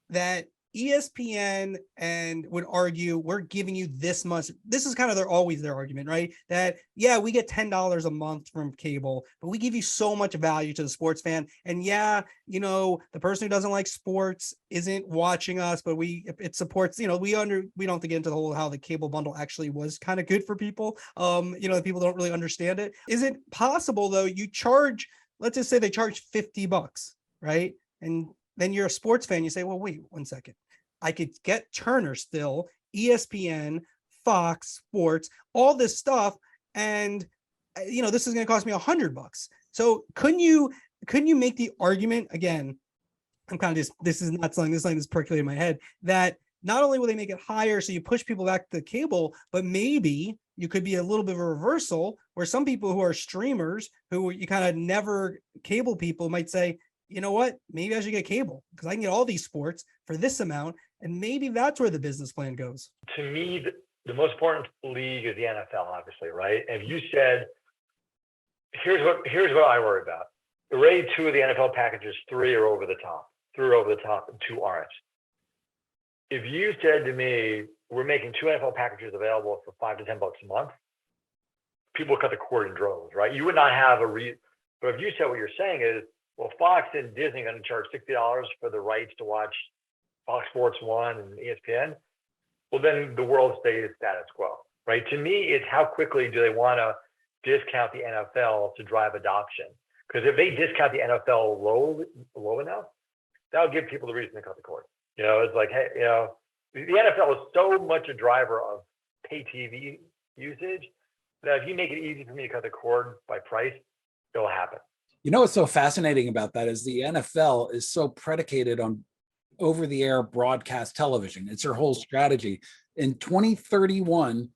that ESPN and would argue we're giving you this much. This is kind of always their argument, right? That we get $10 a month from cable, but we give you so much value to the sports fan. And the person who doesn't like sports isn't watching us, but it supports. We don't have to get into the whole how the cable bundle actually was kind of good for people. People don't really understand it. Is it possible though? You charge, let's just say they charge $50, right? And then you're a sports fan. You say, well, wait 1 second. I could get Turner still, ESPN, Fox Sports, all this stuff, and this is going to cost me $100. So couldn't you make the argument again? I'm kind of just this is something that's percolating in my head that not only will they make it higher, so you push people back to cable, but maybe you could be a little bit of a reversal where some people who are streamers who you kind of never cable people might say, you know what? Maybe I should get cable because I can get all these sports for this amount. And maybe that's where the business plan goes. To me, the most important league is the NFL, obviously, right? And if you said, here's what I worry about. Already 2 of the NFL packages, 3 are over the top. 3 are over the top and 2 aren't. if you said to me, we're making 2 NFL packages available for $5 to $10 a month, people cut the cord in droves, right? You would not have but if you said what you're saying is, well, Fox and Disney are going to charge $60 for the rights to watch Fox Sports 1 and ESPN, well, then the world stays status quo, right? To me, it's how quickly do they want to discount the NFL to drive adoption? Because if they discount the NFL low enough, that'll give people the reason to cut the cord. It's like, hey, the NFL is so much a driver of pay TV usage that if you make it easy for me to cut the cord by price, it'll happen. What's so fascinating about that is the NFL is so predicated on over-the-air broadcast television. It's their whole strategy. In 2031,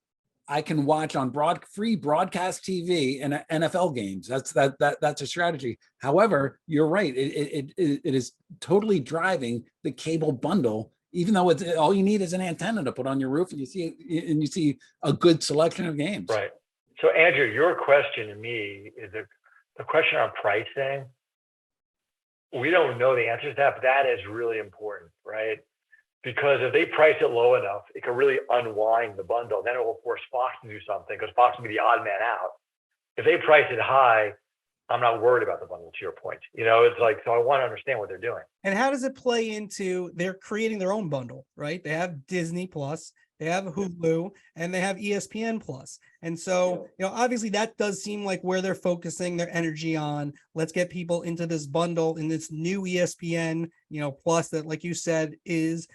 I can watch on free broadcast TV and NFL games. That's a strategy. However, you're right. It is totally driving the cable bundle. Even though it's all you need is an antenna to put on your roof, and you see a good selection of games. Right. So, Andrew, your question to me is the question on pricing. We don't know the answer to that, but that is really important, right? Because if they price it low enough, it can really unwind the bundle. Then it will force Fox to do something because Fox will be the odd man out. If they price it high, I'm not worried about the bundle, to your point. It's like, so I want to understand what they're doing. And how does it play into they're creating their own bundle, right? They have Disney Plus, they have Hulu, and they have ESPN Plus. And so, obviously that does seem like where they're focusing their energy on. Let's get people into this bundle in this new ESPN, Plus that, like you said, is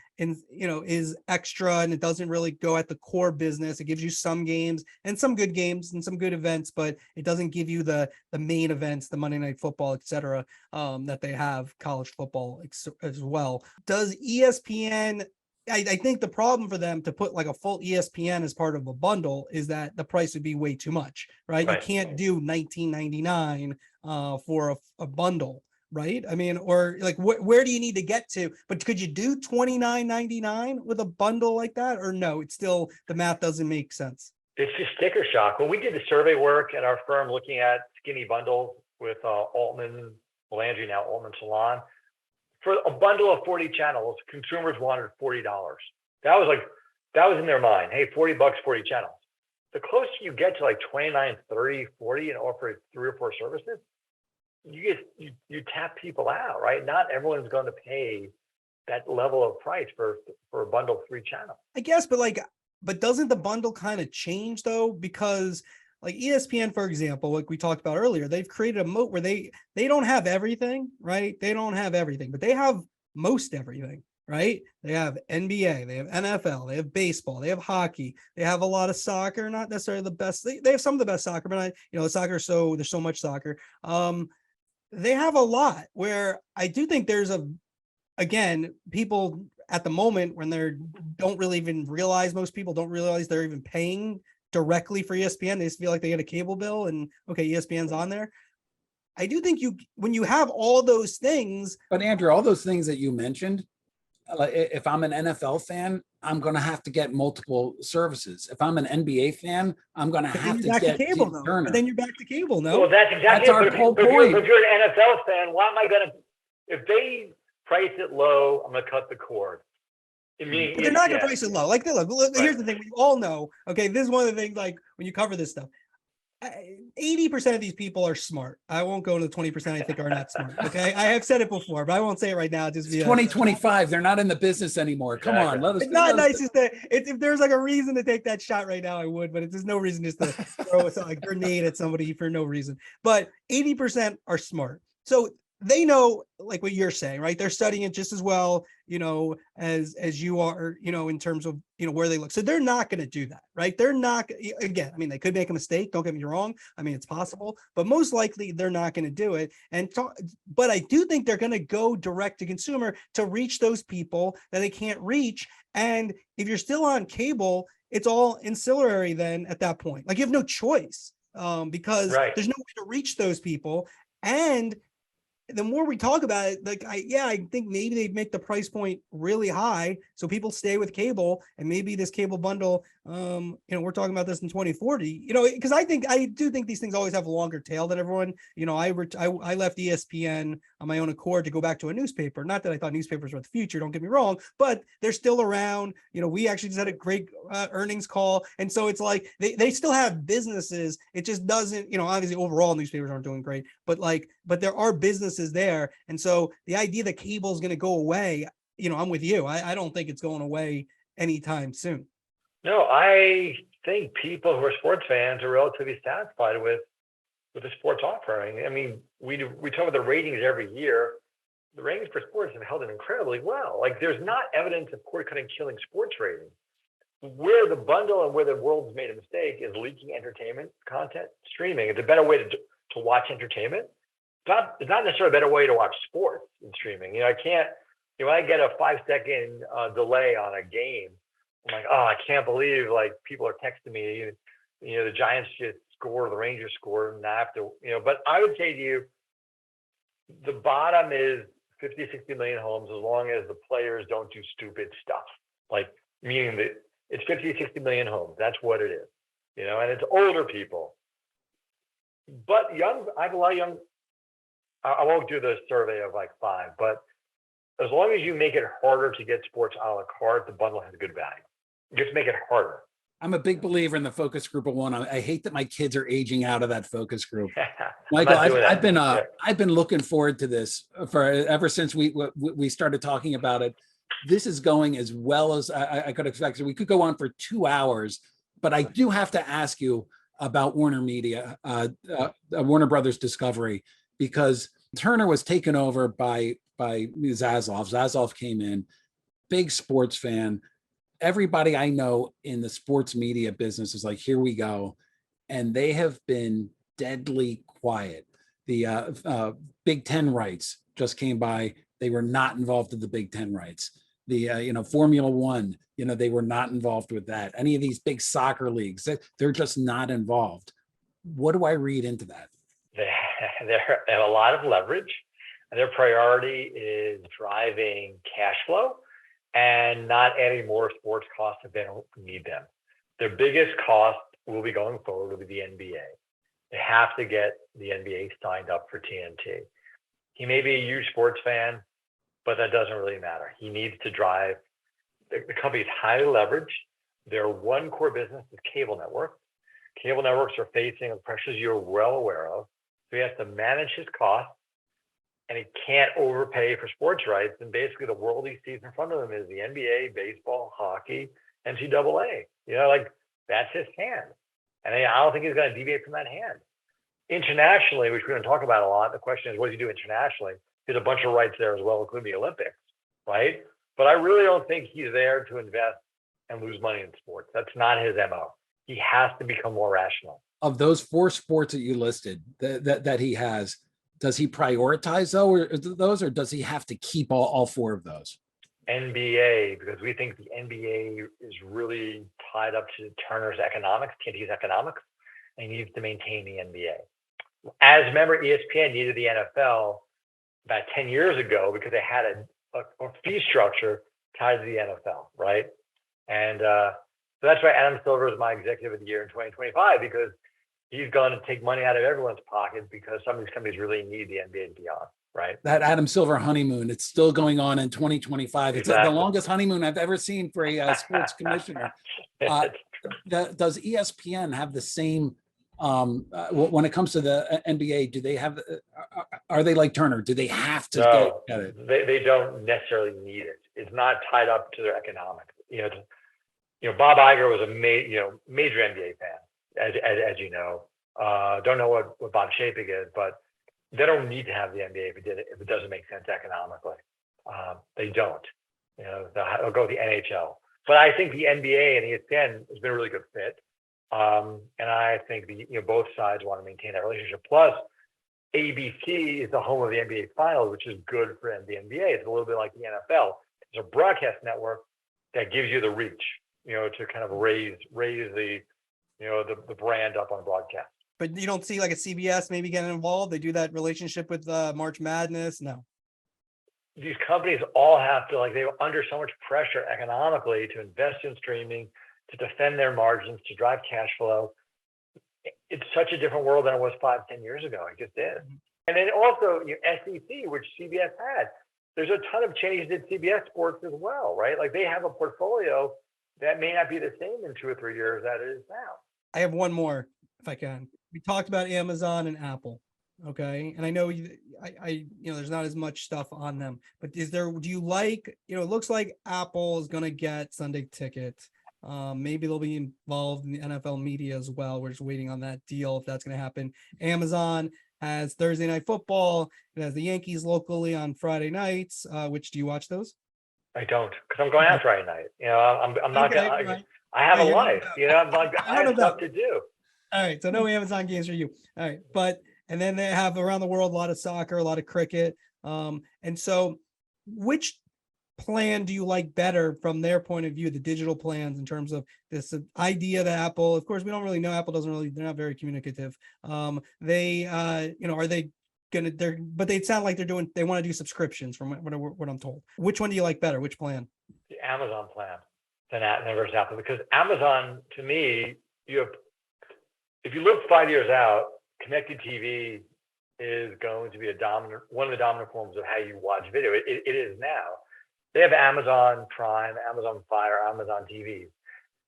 extra, and it doesn't really go at the core business. It gives you some games and some good games and some good events, but it doesn't give you the main events, the Monday Night Football, etc., that they have, college football as well. Does ESPN? I think the problem for them to put like a full ESPN as part of a bundle is that the price would be way too much, right? You can't do $19.99 for a bundle, right? I mean, or like where do you need to get to? But could you do $29.99 with a bundle like that, or no? It's still, the math doesn't make sense. It's just sticker shock. When we did the survey work at our firm looking at skinny bundles with Altman Landry, now Altman Salon, for a bundle of 40 channels, consumers wanted $40. That was in their mind. Hey, $40, 40 channels. The closer you get to like 29, 30, 40 and offer 3 or 4 services, you tap people out, right? Not everyone's going to pay that level of price for a bundle of 3 channels. I guess, but doesn't the bundle kind of change though? Because like ESPN, for example, like we talked about earlier, they've created a moat where they don't have everything, right? They don't have everything, but they have most everything, right? They have NBA, they have NFL, they have baseball, they have hockey, they have a lot of soccer, not necessarily the best. They have some of the best soccer, but soccer, so there's so much soccer. They have a lot where I do think there's again, people at the moment when don't really even realize, most people don't realize they're even paying directly for ESPN. They just feel like they get a cable bill and okay, ESPN's on there. I do think when you have all those things. But Andrew, all those things that you mentioned, if I'm an NFL fan, I'm going to have to get multiple services. If I'm an NBA fan, I'm going to have to get cable. But then you're back to cable. No, well, that's exactly our whole point. If you're an NFL fan, why am I going to? If they price it low, I'm going to cut the cord. But they're not going to price it low. Like, look, here's the thing. We all know, okay, this is one of the things, like when you cover this stuff, 80% of these people are smart. I won't go to the 20% I think are not smart. Okay. I have said it before, but I won't say it right now. Just 2025. They're not in the business anymore. Come on. Let us. It's not nice. If there's like a reason to take that shot right now, I would, but there's no reason just to throw a grenade at somebody for no reason. But 80% are smart. So they know, like what you're saying, right? They're studying it just as well, as you are, in terms of, where they look. So they're not going to do that, right? They're not, again, I mean, they could make a mistake. Don't get me wrong. I mean, it's possible, but most likely they're not going to do it. But I do think they're going to go direct to consumer to reach those people that they can't reach. And if you're still on cable, it's all ancillary then at that point. Like you have no choice because there's no way to reach those people. And the more we talk about it, I think maybe they'd make the price point really high so people stay with cable, and maybe this cable bundle, we're talking about this in 2040, because I do think these things always have a longer tail than everyone. I left ESPN on my own accord to go back to a newspaper. Not that I thought newspapers were the future, don't get me wrong, but they're still around. We actually just had a great earnings call. And so it's like they still have businesses. It just doesn't, obviously overall newspapers aren't doing great, but there are businesses there. And so the idea that cable is going to go away, I'm with you. I don't think it's going away anytime soon. No, I think people who are sports fans are relatively satisfied with the sports offering. I mean, we talk about the ratings every year. The ratings for sports have held in incredibly well. Like, there's not evidence of cord-cutting killing sports ratings. Where the bundle and where the world's made a mistake is leaking entertainment content, streaming. It's a better way to watch entertainment. It's not necessarily a better way to watch sports in streaming. I can't, when I get a 5-second delay on a game, I'm like, oh, I can't believe people are texting me, the Giants just scored, the Rangers scored, and I have to, but I would say to you, the bottom is 50, 60 million homes as long as the players don't do stupid stuff. Meaning that it's 50, 60 million homes. That's what it is, and it's older people. But I have a lot of young, I won't do the survey of 5, but as long as you make it harder to get sports a la carte, the bundle has a good value. Just make it harder. I'm a big believer in the focus group of one. I hate that my kids are aging out of that focus group. Michael, I've been looking forward to this ever since we started talking about it. This is going as well as I could expect. So we could go on for 2 hours, but I do have to ask you about Warner Media, Warner Brothers Discovery, because Turner was taken over by Zaslav. Zaslav came in, big sports fan. Everybody I know in the sports media business is like, here we go. And they have been deadly quiet. The Big Ten rights just came by. They were not involved in the Big Ten rights. The, Formula One, they were not involved with that. Any of these big soccer leagues, they're just not involved. What do I read into that? They have a lot of leverage. And their priority is driving cash flow and not adding more sports costs if they don't need them. Their biggest cost will be going forward will be the NBA. They have to get the NBA signed up for TNT. He may be a huge sports fan, but that doesn't really matter. He needs to drive. The company is highly leveraged. Their one core business is cable networks. Cable networks are facing the pressures you're well aware of. So he has to manage his costs, and he can't overpay for sports rights. And basically the world he sees in front of him is the NBA, baseball, hockey, NCAA. That's his hand. And I don't think he's going to deviate from that hand. Internationally, which we don't talk about a lot, the question is, what does he do internationally? There's a bunch of rights there as well, including the Olympics, right? But I really don't think he's there to invest and lose money in sports. That's not his MO. He has to become more rational. Of those 4 sports that you listed that he has, does he prioritize those, or does he have to keep all 4 of those? NBA, because we think the NBA is really tied up to Turner's economics, TNT's economics, and he needs to maintain the NBA. As remember, ESPN needed the NFL about 10 years ago because they had a fee structure tied to the NFL, right? And so that's why Adam Silver is my executive of the year in 2025, because he's going to take money out of everyone's pocket because some of these companies really need the NBA to be on, right? That Adam Silver honeymoon, it's still going on in 2025. It's the longest honeymoon I've ever seen for a sports commissioner. Does ESPN have the same, when it comes to the NBA, do they have, are they like Turner? Do they have to get it? They don't necessarily need it. It's not tied up to their economics. Bob Iger was a major NBA fan. As you know, don't know what Bob Chapek is, but they don't need to have the NBA if it doesn't make sense economically. They don't. They'll go with the NHL. But I think the NBA and ESPN has been a really good fit, and I think both sides want to maintain that relationship. Plus, ABC is the home of the NBA Finals, which is good for the NBA. It's a little bit like the NFL. It's a broadcast network that gives you the reach, to kind of raise the the brand up on broadcast. But you don't see like a CBS maybe getting involved? They do that relationship with March Madness? No. These companies all have to, they're under so much pressure economically to invest in streaming, to defend their margins, to drive cash flow. It's such a different world than it was 5-10 years ago. It just is. And then also SEC, which CBS had. There's a ton of changes in CBS Sports as well, right? Like they have a portfolio that may not be the same in 2 or 3 years that it is now. I have one more, if I can. We talked about Amazon and Apple, okay? And I know there's not as much stuff on them, but do you like, it looks like Apple is going to get Sunday Ticket. Maybe they'll be involved in the NFL media as well. We're just waiting on that deal if that's going to happen. Amazon has Thursday Night Football. It has the Yankees locally on Friday nights. Which do you watch those? I don't, because I'm going out Friday night. I'm not Okay, gonna. right. I have a you're life. not I have stuff to do. All right, so no Amazon games for you. All right, and then they have around the world a lot of soccer, a lot of cricket. And so, which plan do you like better from their point of view, the digital plans, in terms of this idea that Apple, of course, we don't really know. Apple doesn't really, they're not very communicative. Are they but they sound like they want to do subscriptions from what I'm told. Which one do you like better? Which plan? The Amazon plan than versus Apple, because Amazon, to me, if you look 5 years out, connected TV is going to be one of the dominant forms of how you watch video. It is now. They have Amazon Prime, Amazon Fire, Amazon TVs.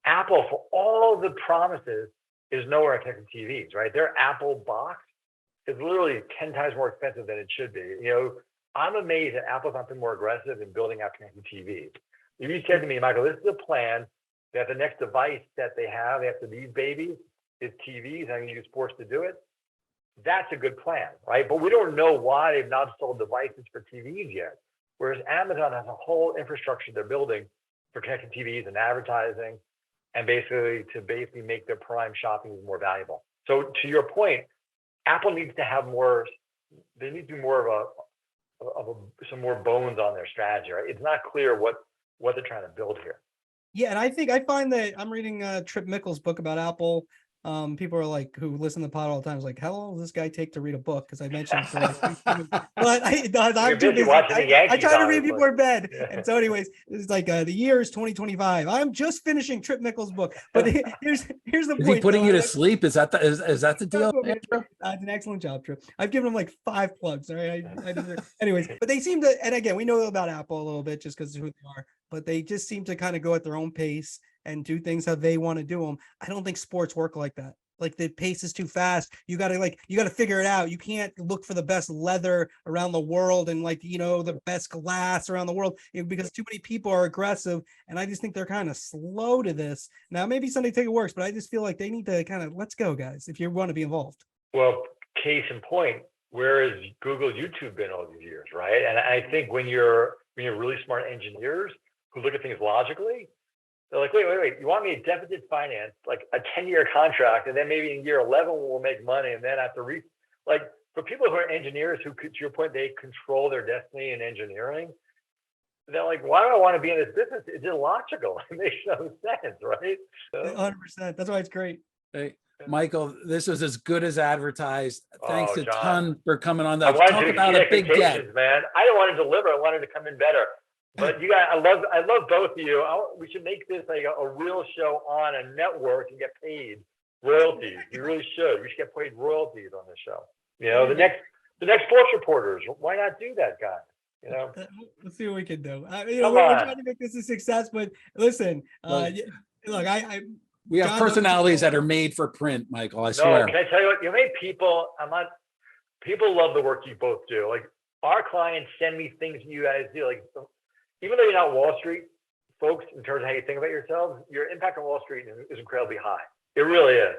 Apple, for all the promises, is nowhere in connected TVs, right? Their Apple box is literally 10 times more expensive than it should be. I'm amazed that Apple's not been more aggressive in building out connected TVs. If you said to me, Michael, this is a plan that the next device that they have after these babies is TVs, and you use sports to do it, that's a good plan, right? But we don't know why they've not sold devices for TVs yet. Whereas Amazon has a whole infrastructure they're building for connected TVs and advertising, and basically make their Prime shopping more valuable. So to your point, Apple needs to have more. They need to do more of some more bones on their strategy, right? It's not clear what they're trying to build here. Yeah, and I find that I'm reading Trip Mickle's book about Apple. People are like, who listen to the pod all the time, is like, how long does this guy take to read a book? Because I mentioned it for but I'm too busy. I try to read before bed. Yeah. And so anyways, it's like the year is 2025. I'm just finishing Trip Mickle's book. But here's the point. Is he putting you to sleep? Is that the deal? It's an excellent job, Trip. I've given him like 5 plugs. All right. Anyways, but they seem to, and again, we know about Apple a little bit just because of who they are, but they just seem to kind of go at their own pace and do things how they want to do them. I don't think sports work like that. Like the pace is too fast. You got to figure it out. You can't look for the best leather around the world and the best glass around the world because too many people are aggressive. And I just think they're kind of slow to this. Now, maybe Sunday Ticket works, but I just feel like they need to kind of, let's go, guys, if you want to be involved. Well, case in point, where has Google, YouTube been all these years, right? And I think when you're really smart engineers who look at things logically, they're like, wait, you want me to deficit finance, like a 10-year contract, and then maybe in year 11 we'll make money, and then after for people who are engineers who, to your point, they control their destiny in engineering, they're like, why do I want to be in this business? It's illogical. It makes no sense, right? 100%. That's why it's great. Hey, Michael, this was as good as advertised. Thanks a John, ton for coming on. That I talk about a big get, man. I didn't want to deliver. I wanted to come in better. But you guys, I love both of you. We should make this like a real show on a network and get paid royalties. You really should. We should get paid royalties on this show. The next sports reporters. Why not do that, guys? Let's see what we can do. We're trying to make this a success. But listen, look, we have personalities that are made for print, Michael. I swear. Can I tell you what? People. People love the work you both do. Like our clients send me things you guys do. Like. Even though you're not Wall Street folks, in terms of how you think about yourselves, your impact on Wall Street is incredibly high. It really is,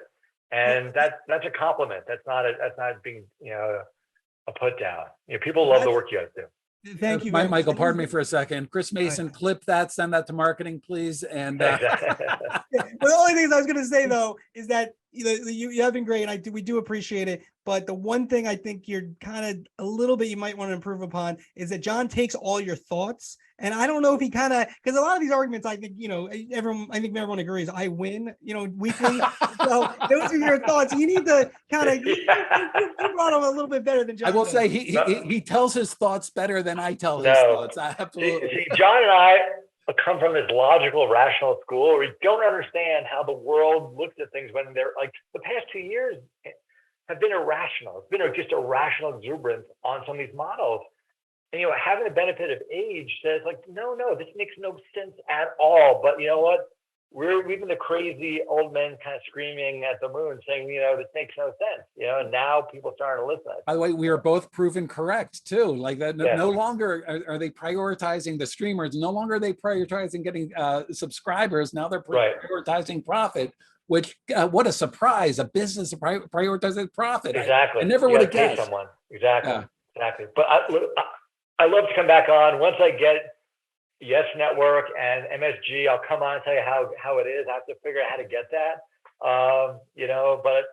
and that's a compliment. That's not being a put down. People love the work you guys do. Thank you, Michael. Pardon me for a second. Chris Mason, clip that, send that to marketing, please. And well, the only thing I was going to say though is that you have been great, and we do appreciate it. But the one thing I think you're kind of a little bit you might want to improve upon is that John takes all your thoughts, and I don't know if he because a lot of these arguments, I think everyone agrees I win, weekly. So those are your thoughts. You need to kind of you brought them a little bit better than John. I will say he tells his thoughts better than I tell his thoughts. Absolutely. See, John and I come from this logical, rational school. We don't understand how the world looks at things when they're like the past 2 years. have been irrational. It's been just irrational exuberance on some of these models. And, having the benefit of age says like, no, this makes no sense at all. But you know what? We've been the crazy old men kind of screaming at the moon saying, this makes no sense, and now people starting to listen. By the way, we are both proven correct too. Like that, Yeah. no longer are they prioritizing the streamers. No longer are they prioritizing getting subscribers. Now they're prioritizing profit, which what a surprise. A business prioritizing profit. Exactly. I never would have guessed. Someone. Exactly. But I love to come back on once I get Yes Network and MSG. I'll come on and tell you how it is. I have to figure out how to get that. But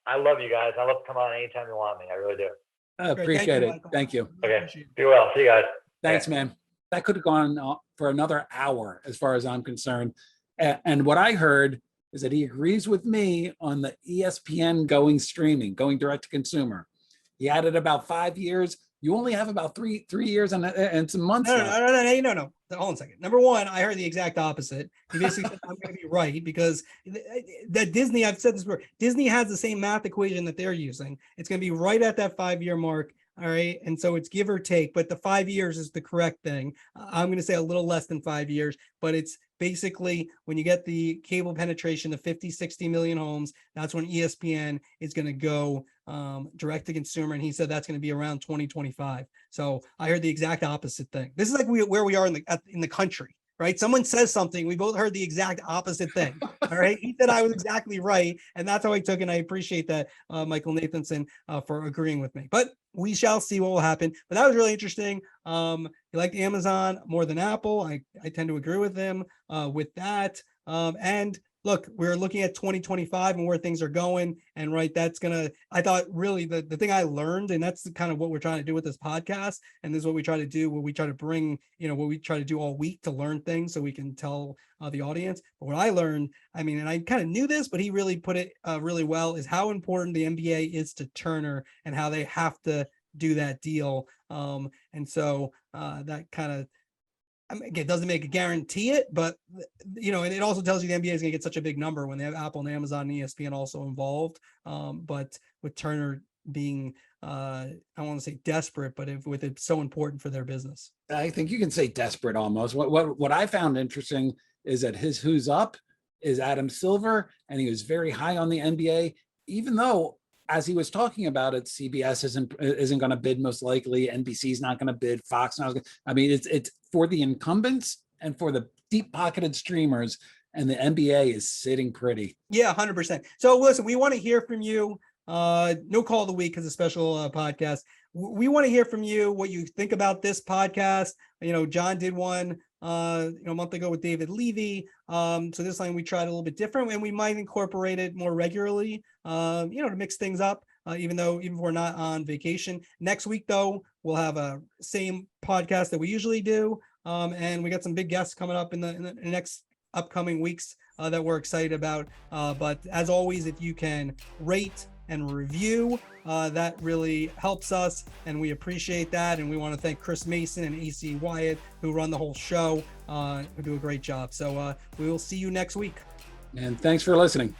I love you guys. I love to come on anytime you want me. I really do. I appreciate it. Thank you. Okay. Be well. See you guys. Thanks, man. That could have gone for another hour as far as I'm concerned. And what I heard is that he agrees with me on the ESPN going direct to consumer. He added about 5 years. You only have about three years and some months. No. Hold on a second. Number one, I heard the exact opposite. He basically said I'm going to be right because that Disney, I've said this before, Disney has the same math equation that they're using. It's going to be right at that 5-year mark. All right. And so it's give or take, but the 5 years is the correct thing. I'm going to say a little less than 5 years, but it's basically when you get the cable penetration of 50, 60 million homes, that's when ESPN is going to go direct to consumer. And he said that's going to be around 2025. So I heard the exact opposite thing. This is like where we are in the country. Right? Someone says something, we both heard the exact opposite thing. All right. He said I was exactly right. And that's how I took it. And I appreciate that, Michael Nathanson, for agreeing with me. But we shall see what will happen. But that was really interesting. He liked Amazon more than Apple. I tend to agree with him with that. And look, we're looking at 2025 and where things are going. And I thought really the thing I learned, and that's kind of what we're trying to do with this podcast. And this is what we try to do, where we try to bring, what we try to do all week to learn things so we can tell the audience. But what I learned, and I kind of knew this, but he really put it really well, is how important the NBA is to Turner and how they have to do that deal. And so that kind of, it doesn't make a guarantee it, but and it also tells you the NBA is going to get such a big number when they have Apple and Amazon and ESPN also involved. But with Turner being, I don't want to say desperate, but with it so important for their business. I think you can say desperate almost. What I found interesting is that his who's up is Adam Silver, and he was very high on the NBA, even though, as he was talking about it, CBS isn't going to bid most likely. NBC's not going to bid. Fox not. It's for the incumbents and for the deep-pocketed streamers, and the NBA is sitting pretty. Yeah, 100%. So listen, we want to hear from you. No call of the week because it's a special podcast. We want to hear from you what you think about this podcast. John did one a month ago with David Levy. So this time we tried a little bit different, and we might incorporate it more regularly, to mix things up, even if we're not on vacation. Next week, though, we'll have a same podcast that we usually do. And we got some big guests coming up in the next upcoming weeks that we're excited about. But as always, if you can rate and review, that really helps us, and we appreciate that. And we want to thank Chris Mason and AC Wyatt, who run the whole show, who do a great job. So we will see you next week. And thanks for listening.